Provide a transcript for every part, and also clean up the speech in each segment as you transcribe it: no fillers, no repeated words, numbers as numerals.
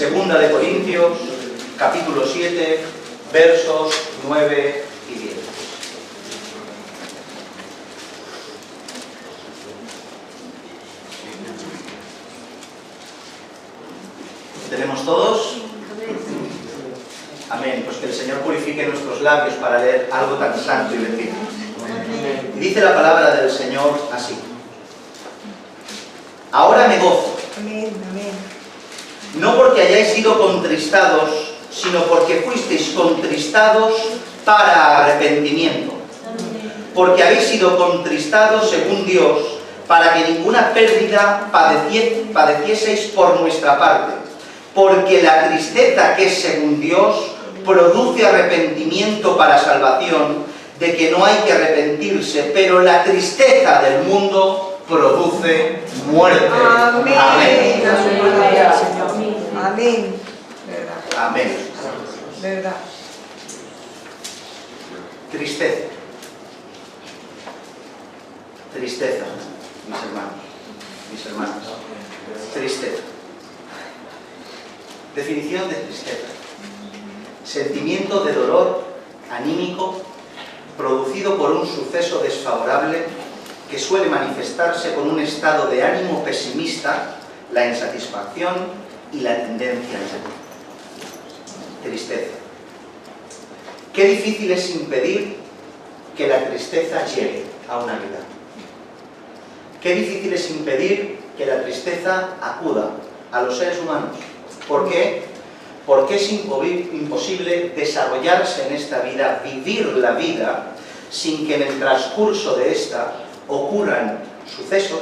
Segunda de Corintios, capítulo 7, versos 9 y 10. ¿Tenemos todos? Amén. Pues que el Señor purifique nuestros labios para leer algo tan santo y bendito. Y dice la palabra del Señor así: ahora me gozo, no porque hayáis sido contristados, sino porque fuisteis contristados para arrepentimiento. Porque habéis sido contristados según Dios, para que ninguna pérdida padecieseis por nuestra parte. Porque la tristeza que es según Dios produce arrepentimiento para salvación, de que no hay que arrepentirse, pero la tristeza del mundo produce muerte. Amén. Amén. Amén. Amén. Verdad. Tristeza. Tristeza, mis hermanos, mis hermanas. Tristeza. Definición de tristeza: sentimiento de dolor anímico producido por un suceso desfavorable que suele manifestarse con un estado de ánimo pesimista, la insatisfacción y la tendencia al llanto. Tristeza. Qué difícil es impedir que la tristeza llegue a una vida. Qué difícil es impedir que la tristeza acuda a los seres humanos. ¿Por qué? Porque es imposible desarrollarse en esta vida, vivir la vida, sin que en el transcurso de esta ocurran sucesos,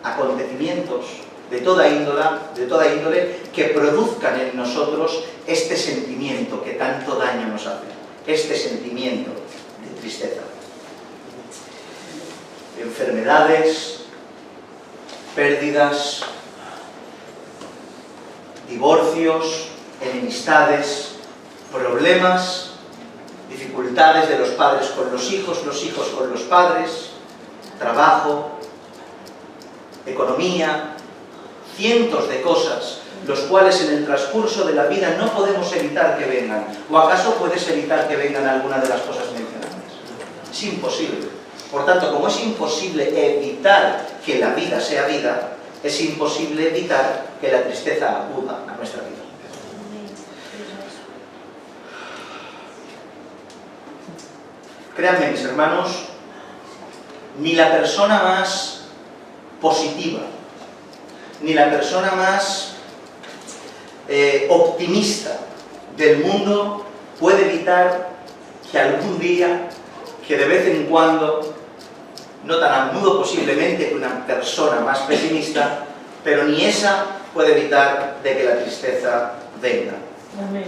acontecimientos de toda índole que produzcan en nosotros este sentimiento que tanto daño nos hace, este sentimiento de tristeza. Enfermedades, pérdidas, divorcios, enemistades, problemas, dificultades de los padres con los hijos con los padres, trabajo, economía, cientos de cosas, los cuales en el transcurso de la vida no podemos evitar que vengan. ¿O acaso puedes evitar que vengan alguna de las cosas mencionadas? Es imposible. Por tanto, como es imposible evitar que la vida sea vida, es imposible evitar que la tristeza acuda a nuestra vida. Créanme, mis hermanos, ni la persona más positiva, ni la persona más optimista del mundo puede evitar que algún día, que de vez en cuando, no tan a menudo posiblemente que una persona más pesimista, pero ni esa puede evitar de que la tristeza venga. Amén.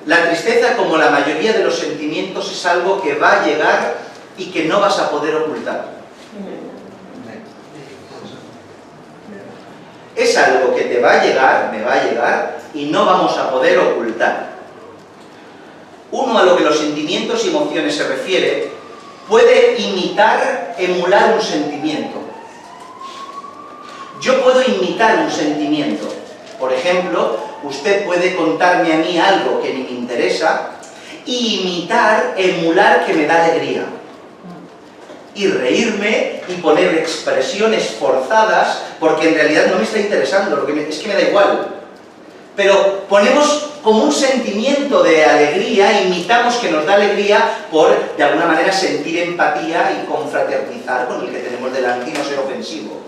La tristeza, como la mayoría de los sentimientos, es algo que va a llegar y que no vas a poder ocultar. Es algo que te va a llegar, me va a llegar, y no vamos a poder ocultar. Uno, a lo que los sentimientos y emociones se refiere, puede imitar, emular un sentimiento. Yo puedo imitar un sentimiento. Por ejemplo, usted puede contarme a mí algo que ni me interesa y imitar, emular que me da alegría. Y reírme y poner expresiones forzadas porque en realidad no me está interesando, es que me da igual. Pero ponemos como un sentimiento de alegría, imitamos que nos da alegría por, de alguna manera, sentir empatía y confraternizar con el que tenemos delante y no ser ofensivo.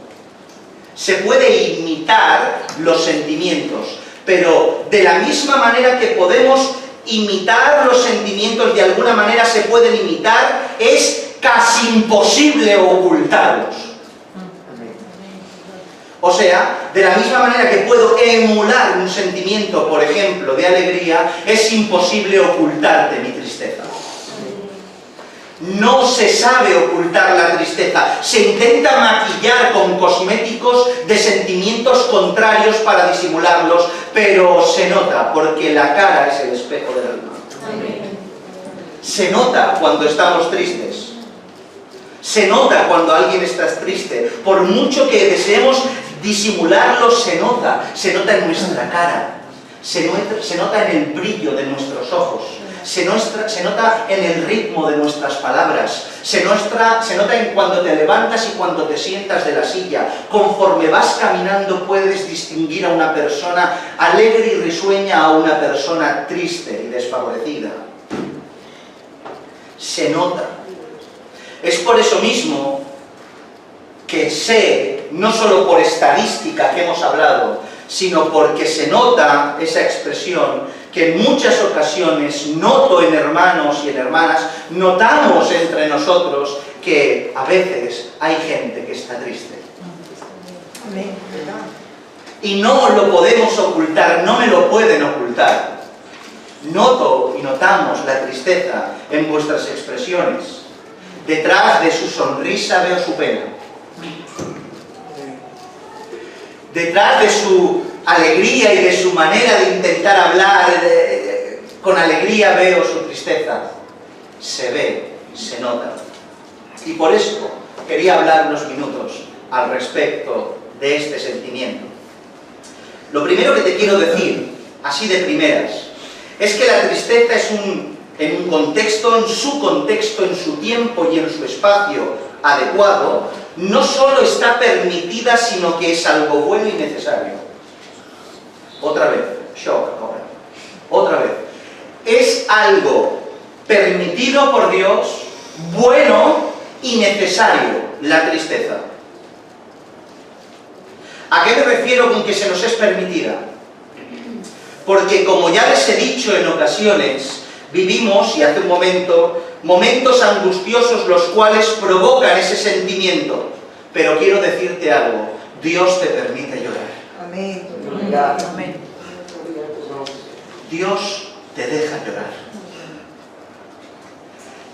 Se puede imitar los sentimientos, pero de la misma manera que podemos imitar los sentimientos, de alguna manera se pueden imitar, es casi imposible ocultarlos. O sea, de la misma manera que puedo emular un sentimiento, por ejemplo, de alegría, es imposible ocultarte mi tristeza. No se sabe ocultar la tristeza, se intenta maquillar con cosméticos de sentimientos contrarios para disimularlos, pero se nota, porque la cara es el espejo del alma. Se nota cuando estamos tristes, se nota cuando alguien está triste, por mucho que deseemos disimularlo, se nota en nuestra cara, se nota en el brillo de nuestros ojos, se nota en el ritmo de nuestras palabras, se nota en cuando te levantas y cuando te sientas de la silla. Conforme vas caminando puedes distinguir a una persona alegre y risueña a una persona triste y desfavorecida. Se nota. Es por eso mismo que sé, no solo por estadística que hemos hablado, sino porque se nota esa expresión, que en muchas ocasiones noto en hermanos y en hermanas, notamos entre nosotros que a veces hay gente que está triste. Y no lo podemos ocultar, no me lo pueden ocultar. Noto y notamos la tristeza en vuestras expresiones. Detrás de su sonrisa veo su pena. Detrás de su alegría y de su manera de intentar hablar con alegría veo su tristeza. Se ve, se nota. Y por eso quería hablar unos minutos al respecto de este sentimiento. Lo primero que te quiero decir, así de primeras, es que la tristeza es en un contexto, en su tiempo y en su espacio adecuado, no solo está permitida, sino que es algo bueno y necesario. Otra vez, shock ahora. Otra vez. Es algo permitido por Dios, bueno y necesario, la tristeza. ¿A qué me refiero con que se nos es permitida? Porque, como ya les he dicho en ocasiones, vivimos, y hace un momento, momentos angustiosos los cuales provocan ese sentimiento. Pero quiero decirte algo, Dios te permite llorar. Amén. Amén. Dios te deja llorar.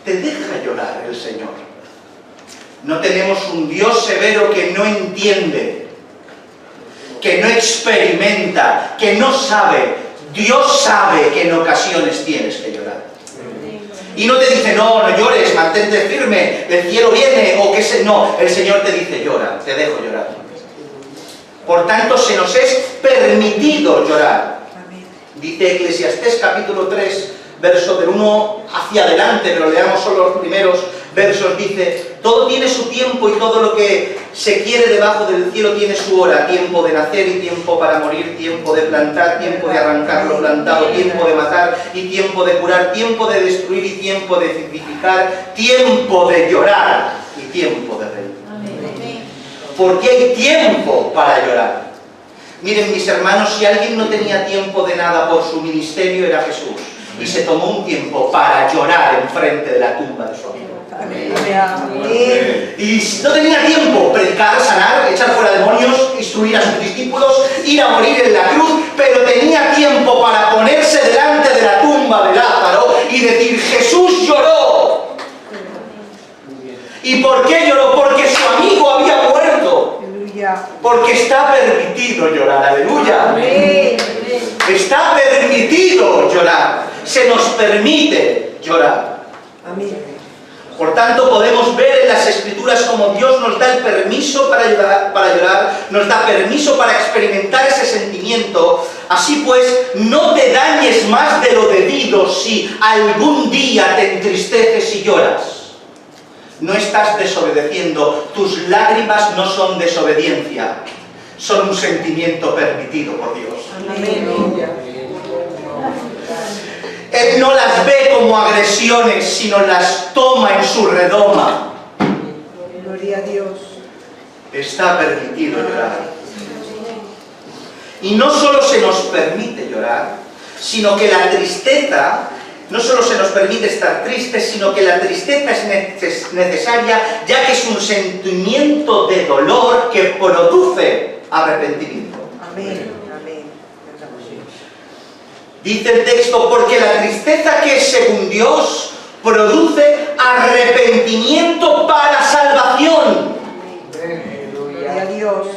Te deja llorar el Señor. No tenemos un Dios severo que no entiende, que no experimenta, que no sabe. Dios sabe que en ocasiones tienes que llorar. Y no te dice, no, no llores, mantente firme, el cielo viene, o qué sé, no. El Señor te dice, llora, te dejo llorar. Por tanto, se nos es permitido llorar. Dice Eclesiastés capítulo 3, verso del 1 hacia adelante, pero leamos solo los primeros versos. Dice, todo tiene su tiempo y todo lo que se quiere debajo del cielo tiene su hora. Tiempo de nacer y tiempo para morir, tiempo de plantar, tiempo de arrancar lo plantado, tiempo de matar y tiempo de curar, tiempo de destruir y tiempo de vivificar, tiempo de llorar y tiempo de reír. Porque hay tiempo para llorar. Miren, mis hermanos, si alguien no tenía tiempo de nada por su ministerio era Jesús. Y se tomó un tiempo para llorar enfrente de la tumba de su amigo. Y no tenía tiempo, predicar, sanar, echar fuera demonios, instruir a sus discípulos, ir a morir en la cruz, pero tenía tiempo para ponerse delante de la tumba de Lázaro y decir, Jesús lloró. ¿Y por qué lloró? Porque su amigo había muerto. Porque está permitido llorar, aleluya. Amén. Está permitido llorar, se nos permite llorar. Amén. Por tanto, podemos ver en las Escrituras como Dios nos da el permiso para llorar, nos da permiso para experimentar ese sentimiento. Así pues, no te dañes más de lo debido si algún día te entristeces y lloras. No estás desobedeciendo, tus lágrimas no son desobediencia, son un sentimiento permitido por Dios. Amén. Él no las ve como agresiones, sino las toma en su redoma. Gloria a Dios. Está permitido llorar. Y no solo se nos permite llorar, sino que la tristeza, no solo se nos permite estar tristes, sino que la tristeza es necesaria, ya que es un sentimiento de dolor que produce arrepentimiento. Amén. Dice el texto, porque la tristeza que es según Dios produce arrepentimiento para salvación. Gloria a Dios.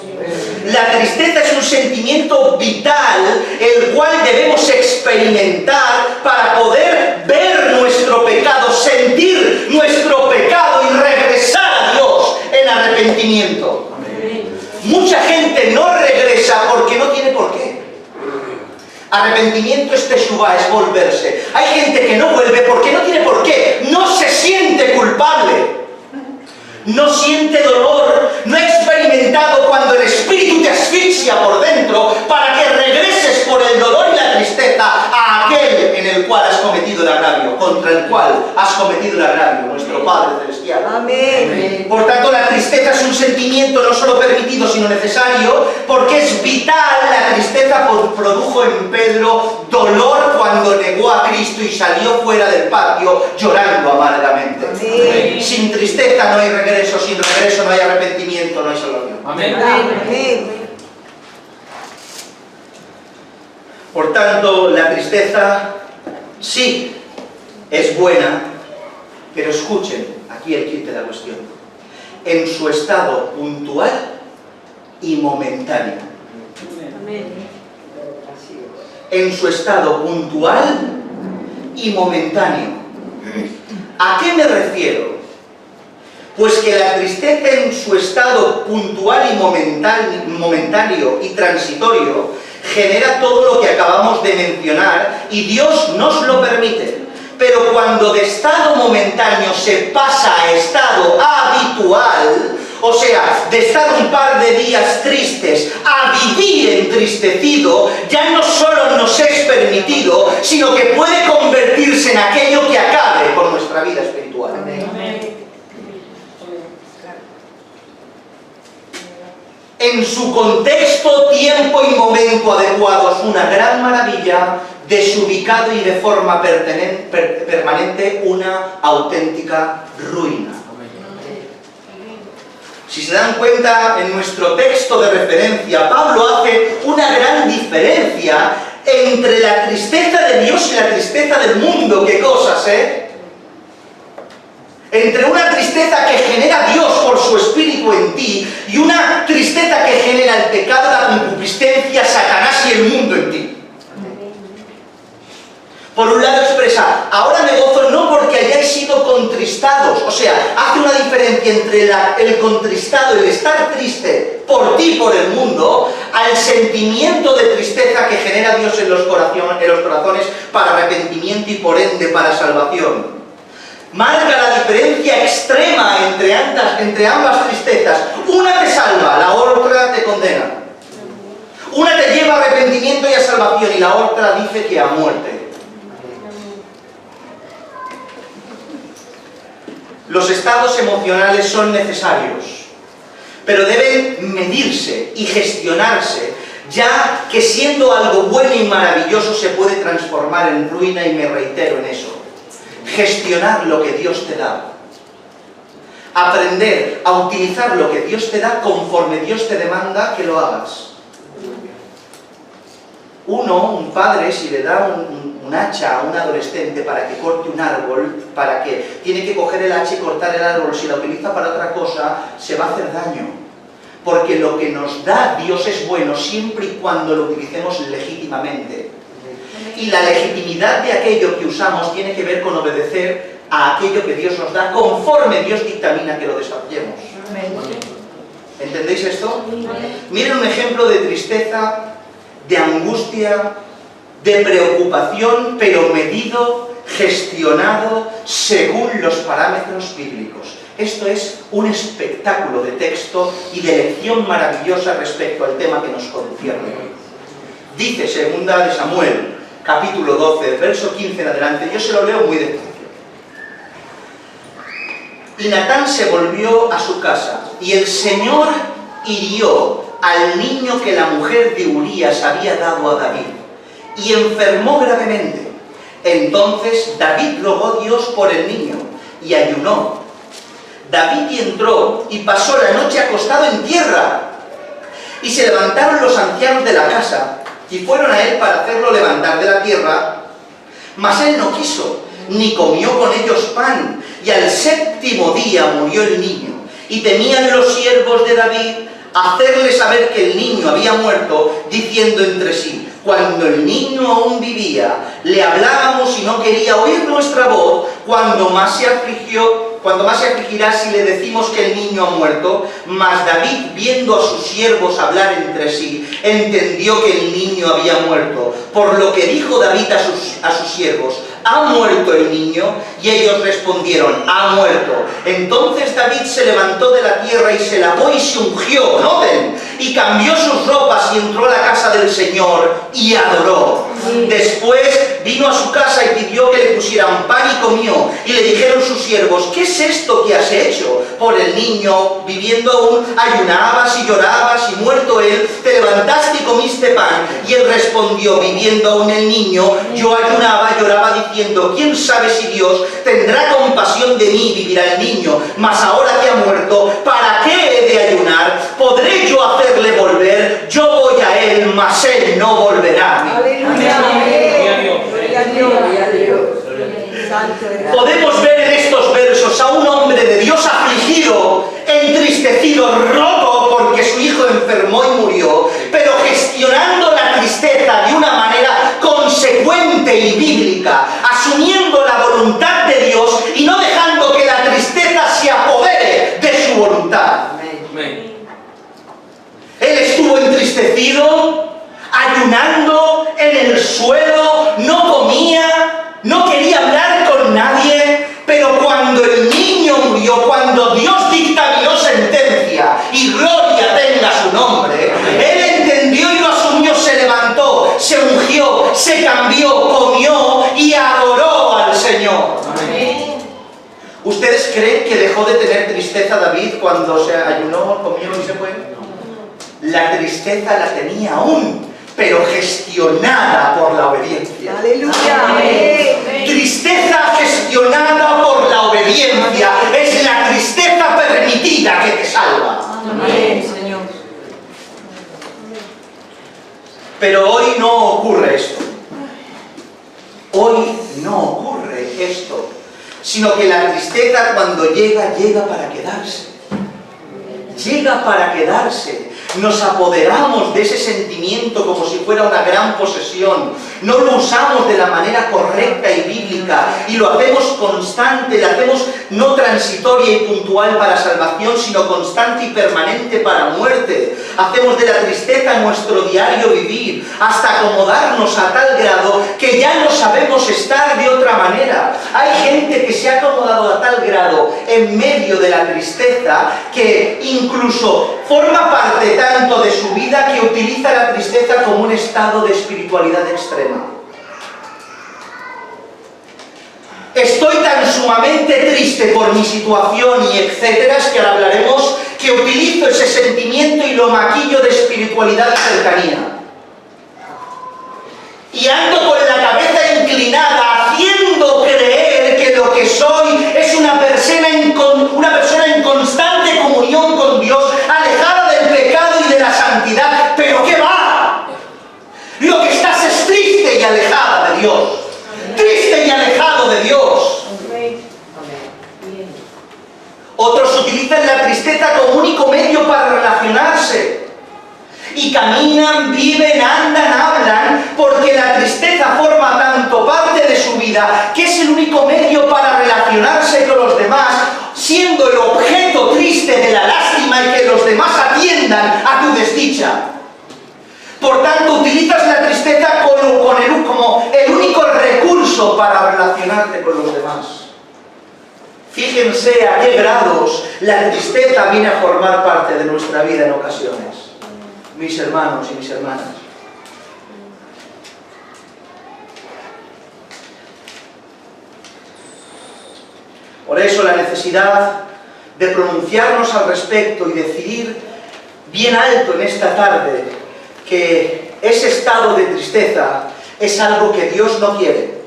La tristeza es un sentimiento vital, el cual debemos experimentar para poder ver nuestro pecado, sentir nuestro pecado y regresar a Dios en arrepentimiento. Mucha gente no regresa porque no tiene por qué. Arrepentimiento es teshuvá, es volverse. Hay gente que no vuelve porque no tiene por qué, no se siente culpable. No siente dolor, no ha experimentado cuando el espíritu te asfixia por dentro para que regreses por el dolor y la tristeza a aquel en el cual has cometido el agravio, contra el cual has cometido el agravio, nuestro Padre Celestial. Amén. Por tanto, la tristeza es un sentimiento no solo permitido, sino necesario, porque es vital. La tristeza produjo en Pedro dolor cuando negó a Cristo y salió fuera del patio llorando amargamente. Amén. Sin tristeza no hay regreso, sin regreso no hay arrepentimiento, no hay salvación. Amén. Amén. Por tanto, la tristeza sí es buena, pero escuchen, aquí el kit de la cuestión, en su estado puntual y momentáneo. En su estado puntual y momentáneo. ¿A qué me refiero? Pues que la tristeza en su estado puntual y momentáneo y transitorio genera todo lo que acabamos de mencionar y Dios nos lo permite. Pero cuando de estado momentáneo se pasa a estado habitual, o sea, de estar un par de días tristes a vivir entristecido, ya no solo nos es permitido, sino que puede convertirse en aquello que acabe con nuestra vida espiritual. En su contexto, tiempo y momento adecuados, una gran maravilla, desubicado y de forma permanente, una auténtica ruina. Si se dan cuenta, en nuestro texto de referencia, Pablo hace una gran diferencia entre la tristeza de Dios y la tristeza del mundo. ¿Qué cosas, Entre una tristeza que genera Dios por su Espíritu en ti y una tristeza que genera el pecado, la concupiscencia, Satanás y el mundo en ti. Por un lado expresa, ahora me gozo no porque hayáis sido contristados, o sea, hace una diferencia entre el contristado, el estar triste por ti, por el mundo, al sentimiento de tristeza que genera Dios en los corazones para arrepentimiento y por ende para salvación. Marca la diferencia extrema entre ambas tristezas. Una te salva, la otra te condena. Una te lleva a arrepentimiento y a salvación y la otra dice que a muerte. Los estados emocionales son necesarios, pero deben medirse y gestionarse, ya que siendo algo bueno y maravilloso se puede transformar en ruina, y me reitero en eso. Gestionar lo que Dios te da. Aprender a utilizar lo que Dios te da conforme Dios te demanda que lo hagas. Un padre, si le da un hacha a un adolescente para que corte un árbol, para que tiene que coger el hacha y cortar el árbol, si la utiliza para otra cosa, se va a hacer daño. Porque lo que nos da Dios es bueno siempre y cuando lo utilicemos legítimamente. Y la legitimidad de aquello que usamos tiene que ver con obedecer a aquello que Dios nos da, conforme Dios dictamina que lo desarrollemos. ¿Entendéis esto? Miren un ejemplo de tristeza, de angustia, de preocupación, pero medido, gestionado según los parámetros bíblicos. Esto es un espectáculo de texto y de lección maravillosa respecto al tema que nos concierne. Dice segunda de Samuel, capítulo 12, verso 15 en adelante, yo se lo leo muy despacio. Y Natán se volvió a su casa, y el Señor hirió al niño que la mujer de Urías había dado a David, y enfermó gravemente. Entonces David rogó a Dios por el niño, y ayunó. David entró, y pasó la noche acostado en tierra. Y se levantaron los ancianos de la casa, y fueron a él para hacerlo levantar de la tierra, mas él no quiso, ni comió con ellos pan, y al séptimo día murió el niño. Y temían los siervos de David hacerle saber que el niño había muerto, diciendo entre sí, cuando el niño aún vivía, le hablábamos y no quería oír nuestra voz, cuando más se afligió, cuando más se afligirá si le decimos que el niño ha muerto. Mas David, viendo a sus siervos hablar entre sí, entendió que el niño había muerto. Por lo que dijo David a sus siervos: ¿ha muerto el niño? Y ellos respondieron: ha muerto. Entonces David se levantó de la tierra y se lavó y se ungió, noten, y cambió sus ropas y entró a la casa del Señor y adoró. Después vino a su casa y pidió que le pusieran pan y comió. Y le dijeron sus siervos: ¿qué es esto que has hecho por el niño? Viviendo aún, ayunabas y llorabas, y muerto él, te levantaste y comiste pan. Y él respondió: viviendo aún el niño, yo ayunaba, lloraba, diciendo: ¿quién sabe si Dios tendrá compasión de mí, vivirá el niño? Mas ahora que ha muerto, ¿para qué he de ayunar? ¿Podré yo hacerle volver? Yo voy a él, mas él no volverá a mí. Aleluya. Gloria a Dios. Gloria a Dios. Santo eres. Podemos ver en estos versos a un hombre de Dios afligido, entristecido, roto porque su hijo enfermó y murió, pero gestionando la tristeza de una manera consecuente y bíblica, asumiendo la voluntad de Dios y no dejando que la tristeza se apodere de su voluntad. Amén. Él estuvo entristecido, ayunando en el suelo, no comía, no quería hablar con nadie, pero cuando el niño murió, cuando Dios dictaminó sentencia y gloria tenga su nombre, él entendió y lo asumió, se levantó, se ungió, se cambió, comió y adoró al Señor. Amén. ¿Ustedes creen que dejó de tener tristeza David cuando se ayunó, comió y se fue? La tristeza la tenía aún, pero gestionada por la obediencia. Aleluya. Amén. Tristeza gestionada por la obediencia es la tristeza permitida que te salva. Amén, Señor. Pero hoy no ocurre esto. Hoy no ocurre esto, sino que la tristeza cuando llega, llega para quedarse. Llega para quedarse. Nos apoderamos de ese sentimiento como si fuera una gran posesión. No lo usamos de la manera correcta y bíblica y lo hacemos constante, lo hacemos no transitoria y puntual para salvación, sino constante y permanente para muerte. Hacemos de la tristeza nuestro diario vivir, hasta acomodarnos a tal grado que ya no sabemos estar de otra manera. Hay gente que se ha acomodado a tal grado en medio de la tristeza que incluso forma parte tanto de su vida que utiliza la tristeza como un estado de espiritualidad extrema. Estoy tan sumamente triste por mi situación y etcétera, es que ahora hablaremos, que utilizo ese sentimiento y lo maquillo de espiritualidad y cercanía. Y ando con la cabeza inclinada, haciendo creer que lo que soy es una persona en constante comunión con Dios, alejada del pecado y de la santidad. ¿Pero qué va? Lo que estás es triste y alejada de Dios. Triste y alejado de Dios. Otros utilizan la tristeza como único medio para relacionarse. Y caminan, viven, andan, hablan, porque la tristeza forma tanto parte de su vida que es el único medio para relacionarse con los demás, siendo el objeto triste de la lástima y que los demás atiendan a tu desdicha. Por tanto, utilizas la tristeza como el único recurso para relacionarte con los demás. Fíjense a qué grados la tristeza viene a formar parte de nuestra vida en ocasiones, mis hermanos y mis hermanas. Por eso la necesidad de pronunciarnos al respecto y decidir bien alto en esta tarde que ese estado de tristeza es algo que Dios no quiere.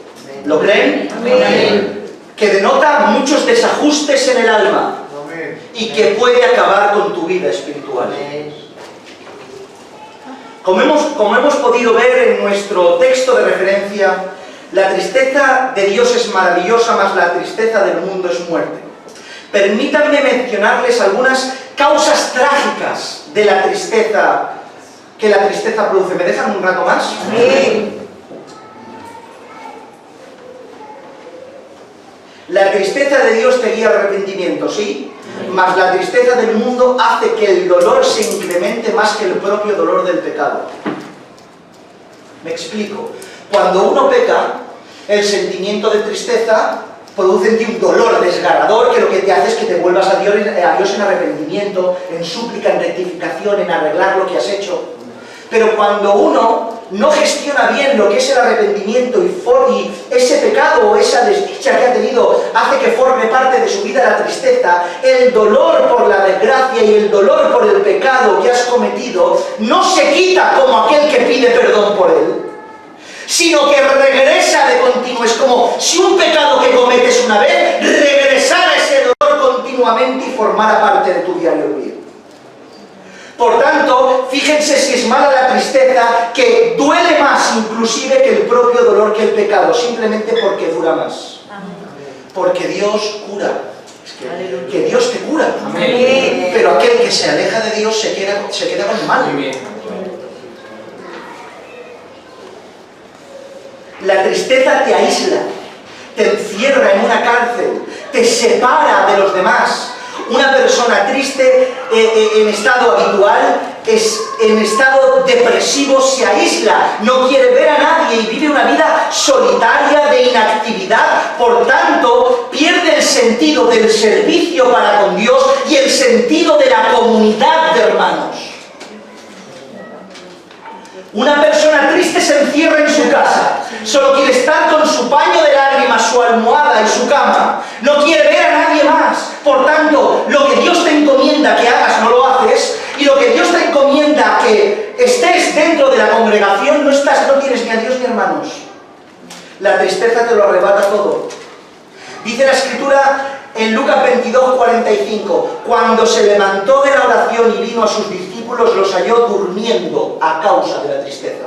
¿Lo creen? Amén. Que denota muchos desajustes en el alma y que puede acabar con tu vida espiritual. Como hemos podido ver en nuestro texto de referencia, la tristeza de Dios es maravillosa, mas la tristeza del mundo es muerte. Permítanme mencionarles algunas causas trágicas de la tristeza que la tristeza produce. ¿Me dejan un rato más? Amén. La tristeza de Dios te guía al arrepentimiento, ¿sí? Mas la tristeza del mundo hace que el dolor se incremente más que el propio dolor del pecado. Me explico. Cuando uno peca, el sentimiento de tristeza produce en ti un dolor desgarrador que lo que te hace es que te vuelvas a Dios en arrepentimiento, en súplica, en rectificación, en arreglar lo que has hecho. Pero cuando uno no gestiona bien lo que es el arrepentimiento y ese pecado o esa desdicha que ha tenido hace que forme parte de su vida la tristeza, el dolor por la desgracia y el dolor por el pecado que has cometido no se quita como aquel que pide perdón por él, sino que regresa de continuo. Es como si un pecado que cometes una vez regresara ese dolor continuamente y formara parte de tu diario vivir. Por tanto, fíjense si es mala la tristeza, que duele más inclusive que el propio dolor que el pecado, simplemente porque dura más. Porque Dios cura. Es que Dios te cura. Amén. Pero aquel que se aleja de Dios se queda con el mal. La tristeza te aísla, te encierra en una cárcel, te separa de los demás. Una persona triste en estado habitual, en estado depresivo, se aísla, no quiere ver a nadie y vive una vida solitaria de inactividad. Por tanto, pierde el sentido del servicio para con Dios y el sentido de la comunidad de hermanos. Una persona triste se encierra en su casa, solo quiere estar con su paño de lágrimas, su almohada y su cama. No quiere ver a nadie más. Por tanto, lo que Dios te encomienda que hagas no lo haces, y lo que Dios te encomienda que estés dentro de la congregación no tienes ni a Dios ni hermanos. La tristeza te lo arrebata todo. Dice la Escritura en Lucas 22:45, cuando se levantó de la oración y vino a sus discípulos, los halló durmiendo a causa de la tristeza.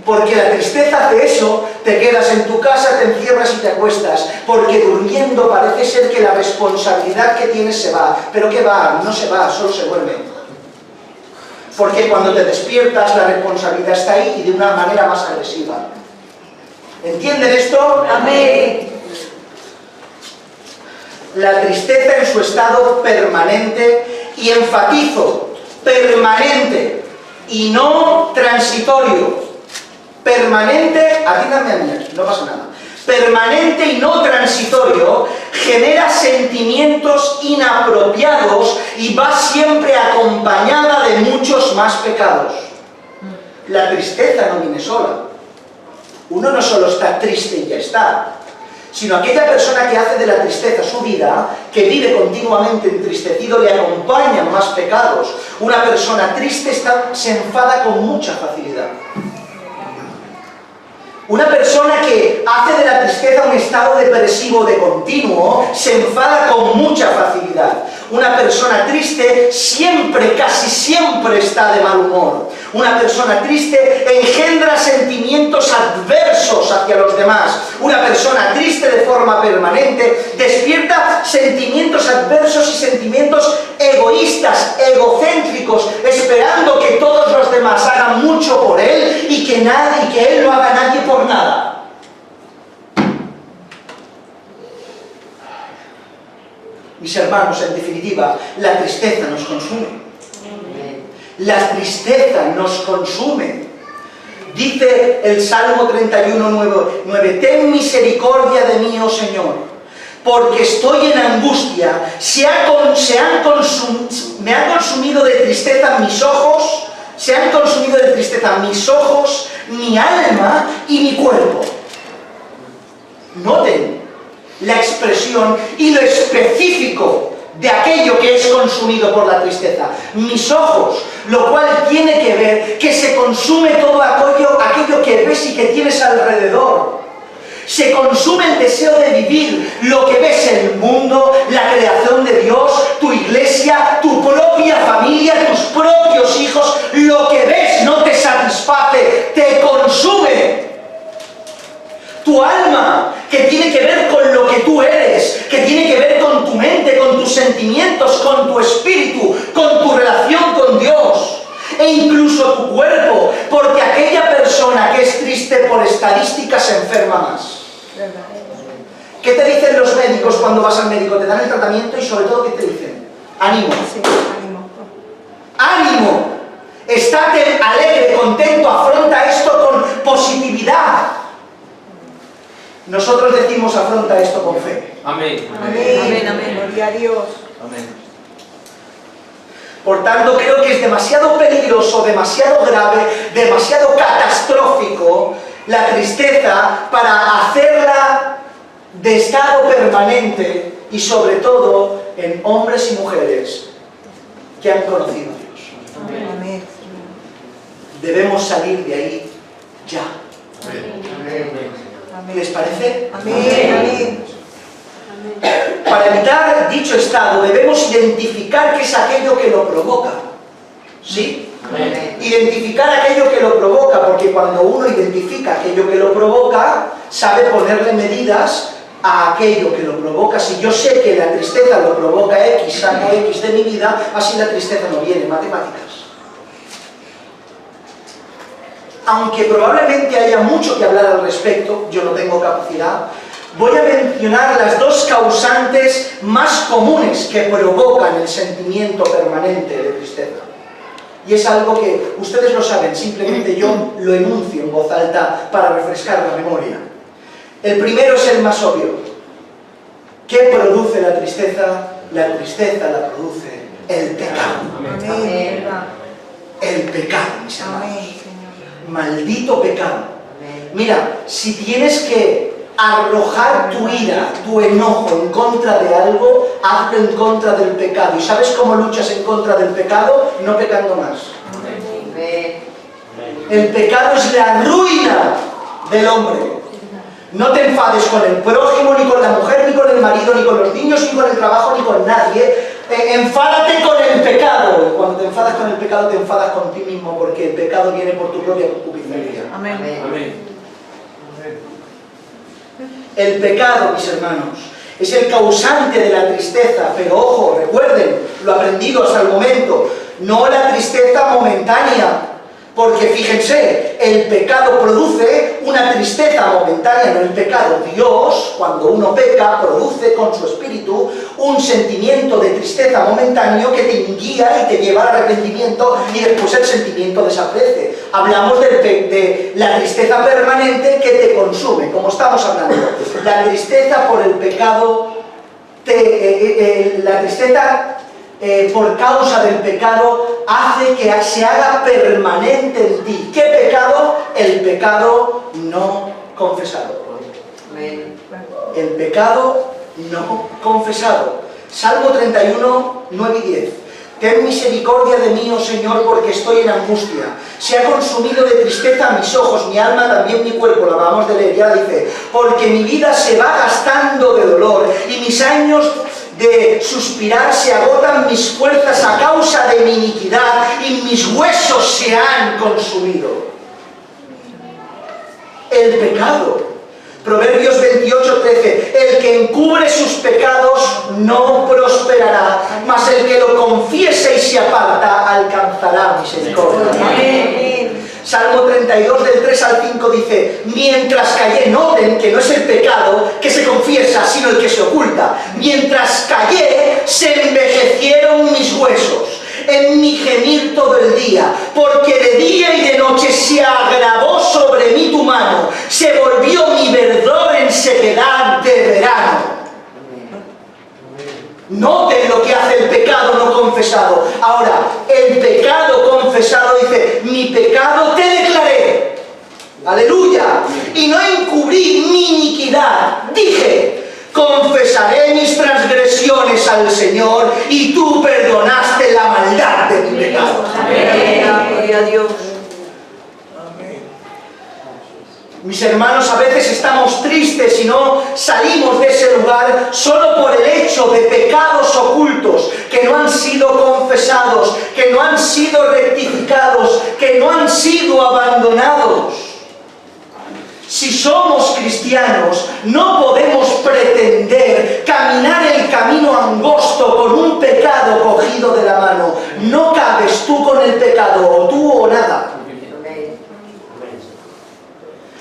Porque la tristeza hace eso, te quedas en tu casa, te encierras y te acuestas, porque durmiendo parece ser que la responsabilidad que tienes se va. ¿Pero qué va? No se va, solo se duerme. Porque cuando te despiertas, la responsabilidad está ahí y de una manera más agresiva. ¿Entienden esto? Amén. La tristeza en su estado permanente, y enfatizo, permanente y no transitorio. Permanente, atiéndanme a mí, no pasa nada. Permanente y no transitorio genera sentimientos inapropiados y va siempre acompañada de muchos más pecados. La tristeza no viene sola. Uno no solo está triste y ya está, sino aquella persona que hace de la tristeza su vida, que vive continuamente entristecido, le acompañan más pecados. Una persona triste se enfada con mucha facilidad. Una persona que hace de la tristeza un estado depresivo de continuo, se enfada con mucha facilidad. Una persona triste siempre, casi siempre está de mal humor. Una persona triste engendra sentimientos adversos hacia los demás. Una persona triste de forma permanente despierta sentimientos adversos y sentimientos egoístas, egocéntricos, esperando que todos los demás hagan mucho por él y que él no haga nadie por nada. Mis hermanos, en definitiva, la tristeza nos consume. La tristeza nos consume. Dice el Salmo 31:9, ten misericordia de mí, oh Señor, porque estoy en angustia, me han consumido de tristeza mis ojos, se han consumido de tristeza mis ojos, mi alma y mi cuerpo. Noten la expresión y lo específico de aquello que es consumido por la tristeza. Mis ojos, lo cual tiene que ver que se consume todo aquello que ves y que tienes alrededor. Se consume el deseo de vivir lo que ves en el mundo, la creación de Dios, tu iglesia, tu propia familia, tus propios hijos. Lo que ves no te satisface, te consume. Tu alma, que tiene que ver con lo que tú eres, que tiene que ver con tu mente, con tus sentimientos, con tu espíritu, con tu relación con Dios, e incluso tu cuerpo, porque aquella persona que es triste por estadística se enferma más. ¿Qué te dicen los médicos cuando vas al médico? Te dan el tratamiento y sobre todo, ¿qué te dicen? Ánimo. Sí, ánimo. ¡Ánimo! Estate alegre, contento, afronta esto con positividad. Nosotros decimos afronta esto con fe. Amén. Amén, amén, amén. Gloria a Dios. Amén. Por tanto, creo que es demasiado peligroso, demasiado grave, demasiado catastrófico la tristeza para hacerla de estado permanente y sobre todo en hombres y mujeres que han conocido a Dios. Amén. Debemos salir de ahí ya. Amén. ¿Les parece? Amén, amén. Para evitar dicho estado debemos identificar qué es aquello que lo provoca. ¿Sí? Amén. Identificar aquello que lo provoca, porque cuando uno identifica aquello que lo provoca, sabe ponerle medidas a aquello que lo provoca. Si yo sé que la tristeza lo provoca X, saco X de mi vida, así la tristeza no viene. Matemáticas. Aunque probablemente haya mucho que hablar al respecto, yo no tengo capacidad, voy a mencionar las dos causantes más comunes que provocan el sentimiento permanente de tristeza. Y es algo que ustedes lo saben, simplemente yo lo enuncio en voz alta para refrescar la memoria. El primero es el más obvio. ¿Qué produce la tristeza? La tristeza la produce el pecado. Amén. El pecado, mis hermanos. Amén, Señor. Maldito pecado. Mira, si tienes que arrojar tu ira, tu enojo en contra de algo, hazlo en contra del pecado. ¿Y sabes cómo luchas en contra del pecado? No pecando más. El pecado es la ruina del hombre. No te enfades con el prójimo, ni con la mujer, ni con el marido, ni con los niños, ni con el trabajo, ni con nadie. Enfádate con el pecado. Cuando te enfadas con el pecado, te enfadas con ti mismo, porque el pecado viene por tu propia concupiscencia. Amén. Amén. El pecado, mis hermanos, es el causante de la tristeza, pero ojo, recuerden, lo aprendido hasta el momento, no la tristeza momentánea, porque fíjense, el pecado produce una tristeza momentánea, no el pecado. Dios, cuando uno peca, produce con su espíritu un sentimiento de tristeza momentáneo que te guía y te lleva al arrepentimiento y después el sentimiento desaparece. Hablamos de la tristeza permanente que te consume, como estamos hablando. La tristeza por el pecado, la tristeza por causa del pecado hace que se haga permanente en ti. ¿Qué pecado? El pecado no confesado. El pecado no confesado. Salmo 31, 9 y 10. Ten misericordia de mí, oh Señor, porque estoy en angustia. Se ha consumido de tristeza mis ojos, mi alma, también mi cuerpo. Lo acabamos de leer, ya dice. Porque mi vida se va gastando de dolor y mis años de suspirar se agotan mis fuerzas a causa de mi iniquidad y mis huesos se han consumido. El pecado. Proverbios 28, 13. El que encubre sus pecados no prosperará, mas el que lo confiese y se aparta alcanzará misericordia. Amén. Salmo 32, del 3 al 5 dice: mientras callé, noten que no es el pecado que se confiesa, sino el que se oculta. Mientras callé, se envejecieron mis huesos en mi gemir todo el día, porque de día y de noche se agravó sobre mí tu mano, se volvió mi verdor en sequedad de verano. Noten lo que hace el pecado no confesado. Ahora, el pecado confesado dice: mi pecado te declaré, aleluya, y no encubrí mi iniquidad. Dije: confesaré mis transgresiones al Señor, y tú perdonaste la maldad de mi pecado. Amén. Gloria a Dios. Mis hermanos, a veces estamos tristes y no salimos de ese lugar solo por el hecho de pecados ocultos que no han sido confesados, que no han sido rectificados, que no han sido abandonados. Si somos cristianos, no podemos pretender caminar el camino angosto con un pecado cogido de la mano. No cabes tú con el pecado, o tú o nada.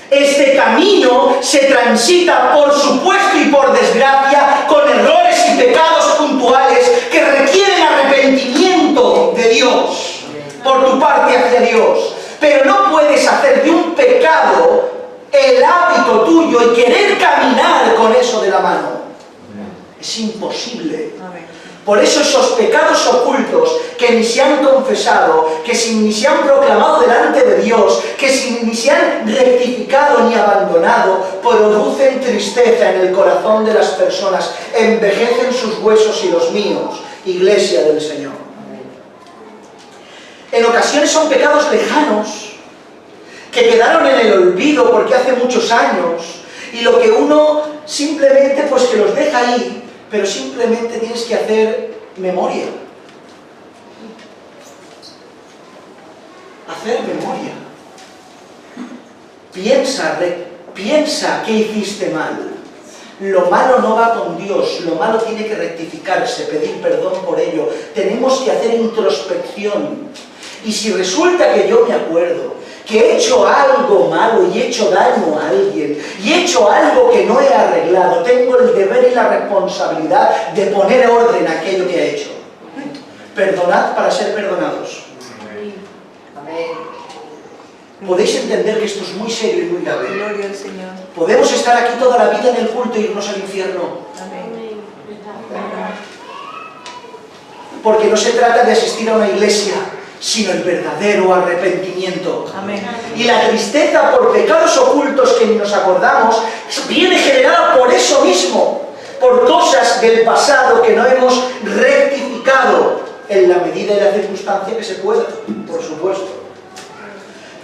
Este camino camino se transita, por supuesto y por desgracia, con errores y pecados puntuales que requieren arrepentimiento de Dios, por tu parte hacia Dios. Pero no puedes hacer de un pecado el hábito tuyo y querer caminar con eso de la mano. Es imposible. Por eso esos pecados ocultos que ni se han confesado, que ni se han proclamado delante de Dios, que ni se han rectificado ni abandonado, producen tristeza en el corazón de las personas, envejecen sus huesos y los míos, Iglesia del Señor. En ocasiones son pecados lejanos, que quedaron en el olvido porque hace muchos años, y lo que uno simplemente pues que los deja ahí, pero simplemente tienes que hacer memoria. Hacer memoria. Piensa qué hiciste mal. Lo malo no va con Dios, lo malo tiene que rectificarse, pedir perdón por ello. Tenemos que hacer introspección. Y si resulta que yo me acuerdo que he hecho algo malo y he hecho daño a alguien, y he hecho algo que no he arreglado, tengo el deber y la responsabilidad de poner orden a aquello que he hecho. Perdonad para ser perdonados. Amén. Podéis entender que esto es muy serio y muy grave. Gloria al Señor. Podemos estar aquí toda la vida en el culto e irnos al infierno. Amén. Porque no se trata de asistir a una iglesia, sino el verdadero arrepentimiento. Amén. Y la tristeza por pecados ocultos que ni nos acordamos viene generada por eso mismo, por cosas del pasado que no hemos rectificado en la medida y la circunstancia que se pueda, por supuesto.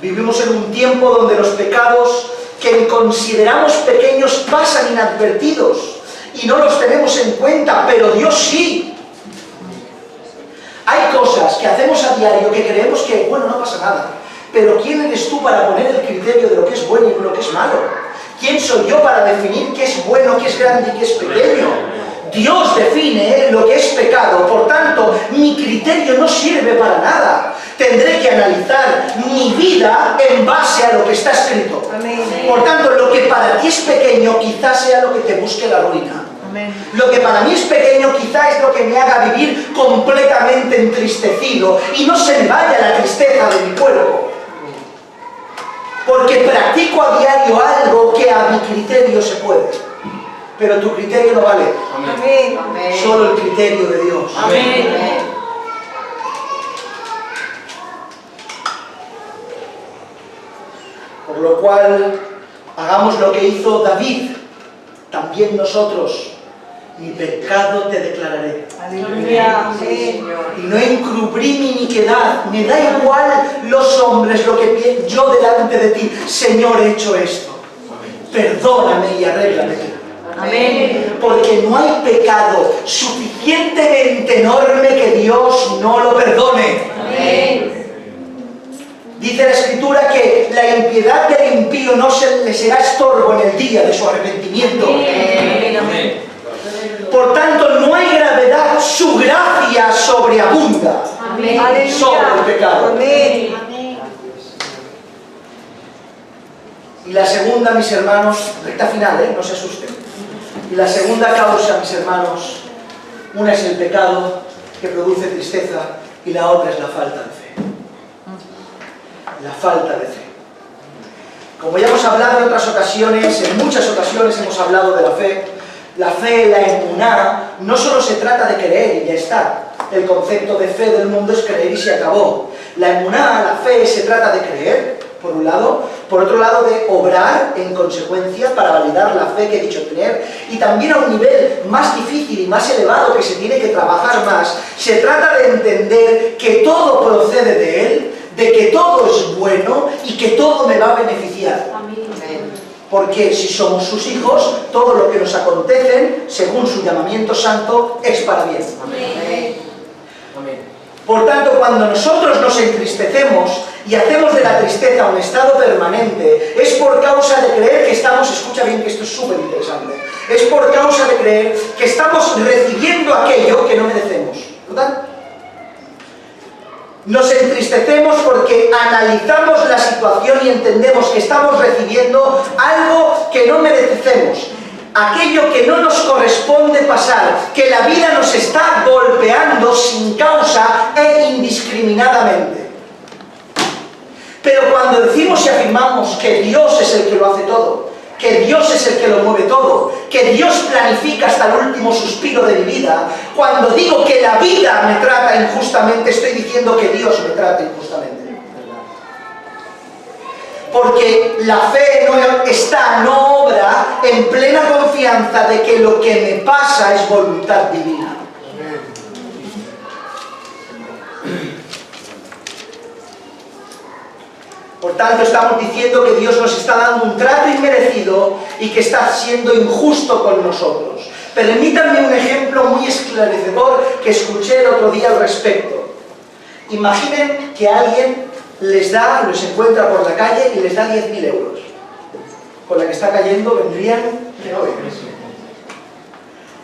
Vivimos en un tiempo donde los pecados que consideramos pequeños pasan inadvertidos y no los tenemos en cuenta, pero Dios sí. Hay cosas que hacemos a diario que creemos que, bueno, no pasa nada. Pero ¿quién eres tú para poner el criterio de lo que es bueno y lo que es malo? ¿Quién soy yo para definir qué es bueno, qué es grande y qué es pequeño? Dios define lo que es pecado, por tanto, mi criterio no sirve para nada. Tendré que analizar mi vida en base a lo que está escrito. Amén. Por tanto, lo que para ti es pequeño quizás sea lo que te busque la ruina. Lo que para mí es pequeño quizá es lo que me haga vivir completamente entristecido y no se me vaya la tristeza de mi cuerpo. Porque practico a diario algo que a mi criterio se puede. Pero tu criterio no vale. Amén. Solo el criterio de Dios. Amén. Por lo cual, hagamos lo que hizo David. También nosotros. Mi pecado te declararé. Aleluya. Amén. Y no encubrí mi iniquidad. Me da igual los hombres lo que yo delante de ti. Señor, he hecho esto. Perdóname y arréglame. Amén. Porque no hay pecado suficientemente enorme que Dios no lo perdone. Amén. Dice la Escritura que la impiedad del impío no le será estorbo en el día de su arrepentimiento. Amén. Por tanto, no hay gravedad, su gracia sobreabunda sobre el pecado. Amén. Y la segunda, mis hermanos, recta final, no se asusten. Y la segunda causa, mis hermanos, una es el pecado que produce tristeza y la otra es la falta de fe. La falta de fe. Como ya hemos hablado en otras ocasiones, en muchas ocasiones hemos hablado de la fe. La fe, la emuná, no solo se trata de creer y ya está. El concepto de fe del mundo es creer y se acabó. La emuná, la fe, se trata de creer, por un lado. Por otro lado, de obrar en consecuencia para validar la fe que he dicho tener. Y también a un nivel más difícil y más elevado que se tiene que trabajar más. Se trata de entender que todo procede de Él, de que todo es bueno y que todo me va a beneficiar. Porque si somos sus hijos, todo lo que nos acontece, según su llamamiento santo, es para bien. Por tanto, cuando nosotros nos entristecemos y hacemos de la tristeza un estado permanente, es por causa de creer que estamos, escucha bien que esto es súper interesante, es por causa de creer que estamos recibiendo aquello que no merecemos. ¿Verdad? Nos entristecemos entristecemos porque analizamos la situación y entendemos que estamos recibiendo algo que no merecemos, aquello que no nos corresponde pasar, que la vida nos está golpeando sin causa e indiscriminadamente. Pero cuando decimos y afirmamos que Dios es el que lo hace todo, que Dios es el que lo mueve todo, que Dios planifica hasta el último suspiro de mi vida, cuando digo que la vida me trata injustamente, estoy diciendo que Dios me trata injustamente. Porque la fe no obra en plena confianza de que lo que me pasa es voluntad divina. Por tanto, estamos diciendo que Dios nos está dando un trato inmerecido y que está siendo injusto con nosotros. Permítanme un ejemplo muy esclarecedor que escuché el otro día al respecto. Imaginen que alguien los encuentra por la calle y les da 10.000 euros. Con la que está cayendo vendrían...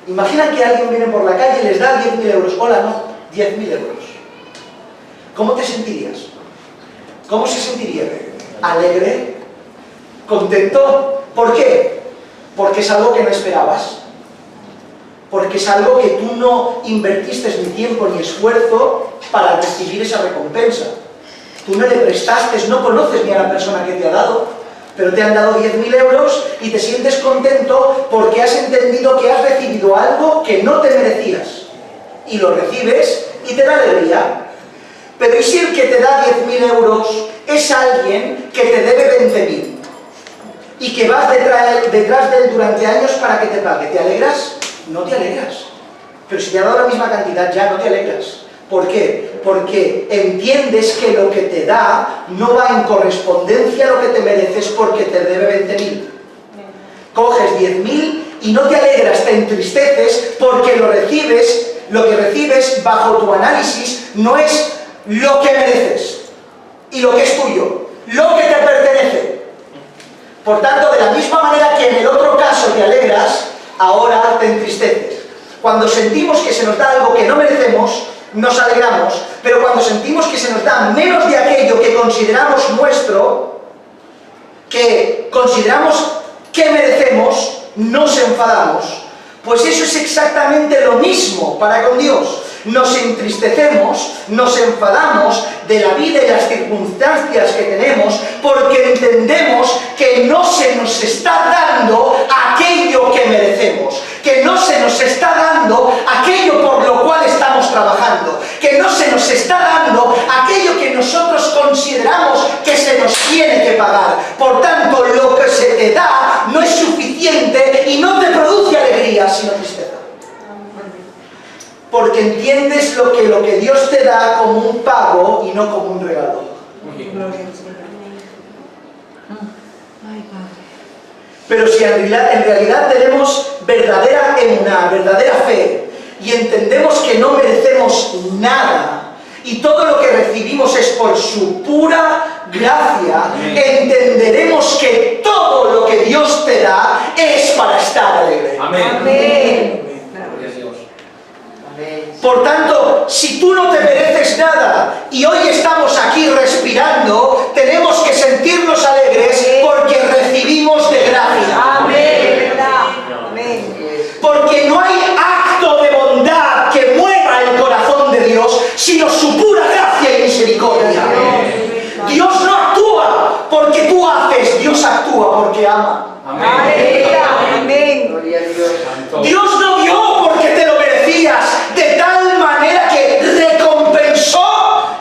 Imaginan que alguien viene por la calle y les da 10.000 euros. Hola, no, 10.000 euros. ¿Cómo te sentirías? ¿Cómo se sentiría? ¿Alegre? ¿Contento? ¿Por qué? Porque es algo que no esperabas. Porque es algo que tú no invertiste ni tiempo ni esfuerzo para recibir esa recompensa. Tú no le prestaste, no conoces ni a la persona que te ha dado, pero te han dado 10.000 euros y te sientes contento porque has entendido que has recibido algo que no te merecías. Y lo recibes y te da alegría. Pero ¿y si el que te da 10.000 euros es alguien que te debe 20.000? Y que vas detrás de él durante años para que te pague. ¿Te alegras? No te alegras. Pero si te ha dado la misma cantidad ya no te alegras. ¿Por qué? Porque entiendes que lo que te da no va en correspondencia a lo que te mereces porque te debe 20.000. Coges 10.000 y no te alegras, te entristeces porque lo que recibes bajo tu análisis no es lo que mereces y lo que es tuyo, lo que te pertenece. Por tanto, de la misma manera que en el otro caso te alegras, ahora te entristeces. Cuando sentimos que se nos da algo que no merecemos, nos alegramos, pero cuando sentimos que se nos da menos de aquello que consideramos nuestro, que consideramos que merecemos, nos enfadamos. Pues eso es exactamente lo mismo para con Dios. Nos entristecemos, nos enfadamos de la vida y las circunstancias que tenemos porque entendemos que no se nos está dando aquello que merecemos, que no se nos está dando aquello por lo cual estamos trabajando, que no se nos está dando aquello que nosotros consideramos que se nos tiene que pagar. Por tanto, lo que se te da no es suficiente y no te produce alegría, sino tristeza. Porque entiendes lo que Dios te da como un pago y no como un regalo. Pero si en realidad tenemos verdadera emuná, verdadera fe, y entendemos que no merecemos nada, y todo lo que recibimos es por su pura gracia, entenderemos que todo lo que Dios te da es para estar alegre. Amén. Amén. Por tanto, si tú no te mereces nada y hoy estamos aquí respirando, tenemos que sentirnos alegres porque recibimos de gracia. Amén. Porque no hay acto de bondad que mueva el corazón de Dios, sino su pura gracia y misericordia. Dios no actúa porque tú haces, Dios actúa porque ama. Amén. Dios no dio porque te lo merecías, de tal manera que recompensó,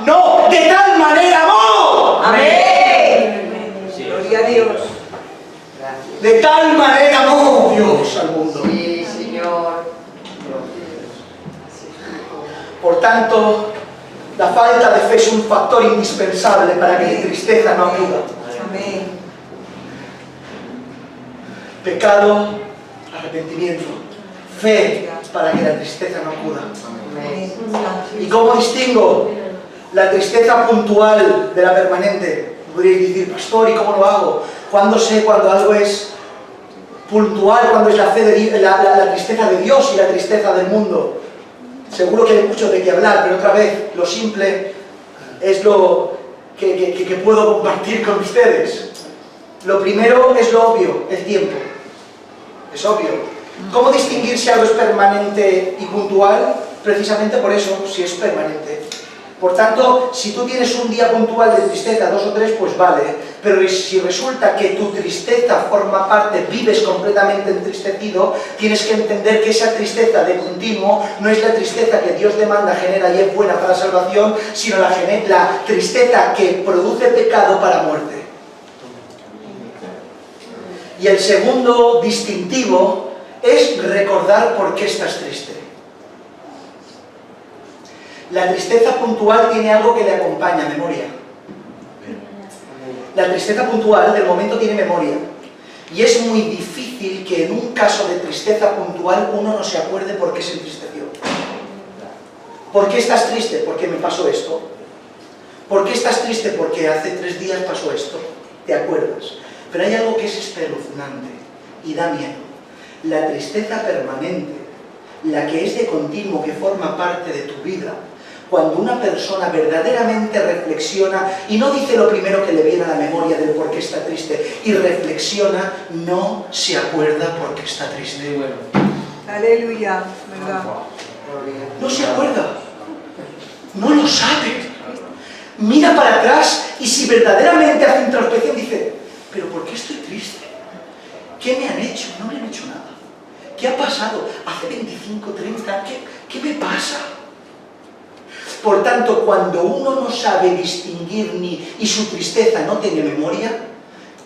no, de tal manera amó. Amén. Gloria a Dios. De tal manera amó Dios al mundo. Sí, Señor. Por tanto, la falta de fe es un factor indispensable para que la tristeza no acuda. Amén. Pecado, arrepentimiento, fe para que la tristeza no acuda. Amén. ¿Y cómo distingo la tristeza puntual de la permanente? Podríais decir, pastor, ¿y cómo lo hago? ¿Cuándo sé cuando algo es puntual, cuando es la tristeza de Dios y la tristeza del mundo? Seguro que hay mucho de qué hablar, pero otra vez, lo simple, es lo que puedo compartir con ustedes. Lo primero es lo obvio, el tiempo. Es obvio. ¿Cómo distinguir si algo es permanente y puntual? Precisamente por eso, si es permanente. Por tanto, si tú tienes un día puntual de tristeza, 2 o 3, pues vale. Pero si resulta que tu tristeza forma parte, vives completamente entristecido, tienes que entender que esa tristeza de continuo no es la tristeza que Dios demanda, genera y es buena para salvación, sino la tristeza que produce pecado para muerte. Y el segundo distintivo es recordar por qué estás triste. La tristeza puntual tiene algo que le acompaña, memoria. La tristeza puntual del momento tiene memoria. Y es muy difícil que en un caso de tristeza puntual uno no se acuerde por qué se entristeció. ¿Por qué estás triste? Porque me pasó esto. ¿Por qué estás triste? Porque hace 3 días pasó esto. ¿Te acuerdas? Pero hay algo que es espeluznante y da miedo. La tristeza permanente, la que es de continuo, que forma parte de tu vida, cuando una persona verdaderamente reflexiona y no dice lo primero que le viene a la memoria del por qué está triste, y reflexiona, no se acuerda por qué está triste. Aleluya, ¿verdad? No se acuerda, no lo sabe. Mira para atrás y si verdaderamente hace introspección dice, ¿pero por qué estoy triste? ¿Qué me han hecho? No me han hecho nada. ¿Qué ha pasado? Hace 25, 30, ¿qué me pasa? Por tanto, cuando uno no sabe distinguir y su tristeza no tiene memoria,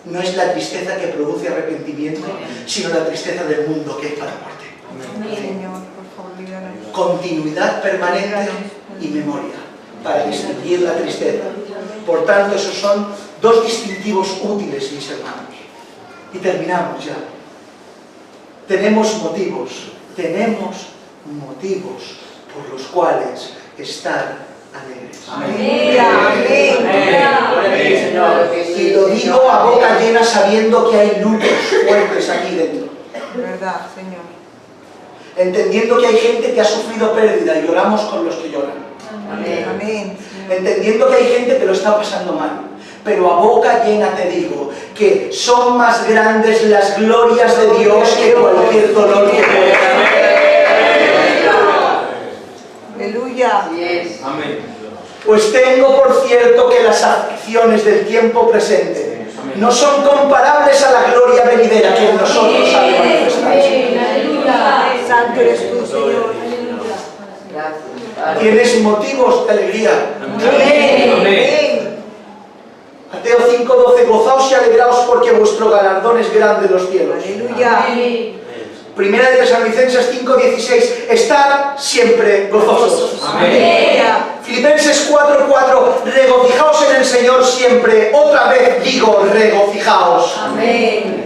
no es la tristeza que produce arrepentimiento, sino la tristeza del mundo que es para muerte. Señor, por favor, líbranos. Continuidad permanente y memoria para distinguir la tristeza. Por tanto, esos son 2 distintivos útiles, mis hermanos. Y terminamos ya. Tenemos motivos por los cuales estar alegres. Amén. Amén. Y lo digo a boca llena sabiendo que hay lutos fuertes aquí dentro. ¿Verdad, Señor? Entendiendo que hay gente que ha sufrido pérdida y lloramos con los que lloran. Amén. Amén. Entendiendo que hay gente que lo está pasando mal. Pero a boca llena te digo que son más grandes las glorias de Dios que cualquier dolor que pueda haber. Aleluya. Amén. Pues tengo por cierto que las aflicciones del tiempo presente no son comparables a la gloria venidera que en nosotros ha de manifestarse. Santo eres tú, Señor. ¿Tienes motivos de alegría? Amén. Mateo 5:12, gozaos y alegraos porque vuestro galardón es grande en los cielos. Aleluya. Primera de Tesalonicenses 5:16, estad siempre gozosos. Amén. Filipenses 4:4, regocijaos en el Señor siempre. Otra vez digo, regocijaos. Amén.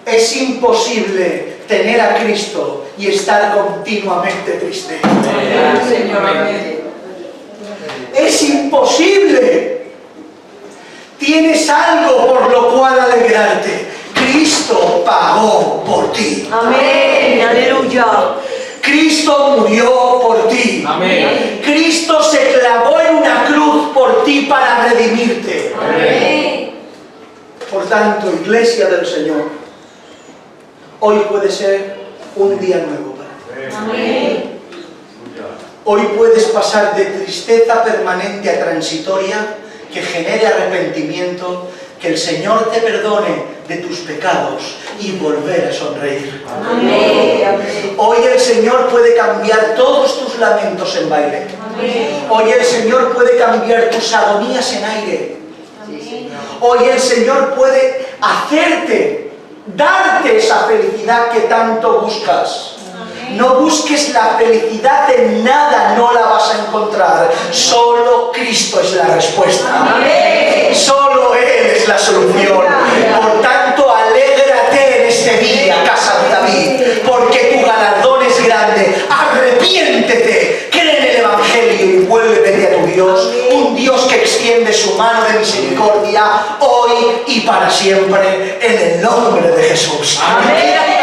Es imposible tener a Cristo y estar continuamente triste. Señor. Amén. Es imposible. Tienes algo por lo cual alegrarte. Cristo pagó por ti. Amén. Aleluya. Cristo murió por ti. Amén. Cristo se clavó en una cruz por ti para redimirte. Amén. Por tanto, Iglesia del Señor, hoy puede ser un día nuevo para ti. Amén. Hoy puedes pasar de tristeza permanente a transitoria que genere arrepentimiento, que el Señor te perdone de tus pecados y volver a sonreír. Amén. Hoy el Señor puede cambiar todos tus lamentos en baile. Amén. Hoy el Señor puede cambiar tus agonías en aire. Hoy el Señor puede hacerte, darte esa felicidad que tanto buscas. No busques la felicidad en nada, no la vas a encontrar. Solo Cristo es la respuesta. Amén. Solo Él es la solución. Por tanto, alégrate en este día, casa de David, porque tu galardón es grande. Arrepiéntete, cree en el Evangelio y vuélvete a tu Dios. Un Dios que extiende su mano de misericordia hoy y para siempre, en el nombre de Jesús. Amén.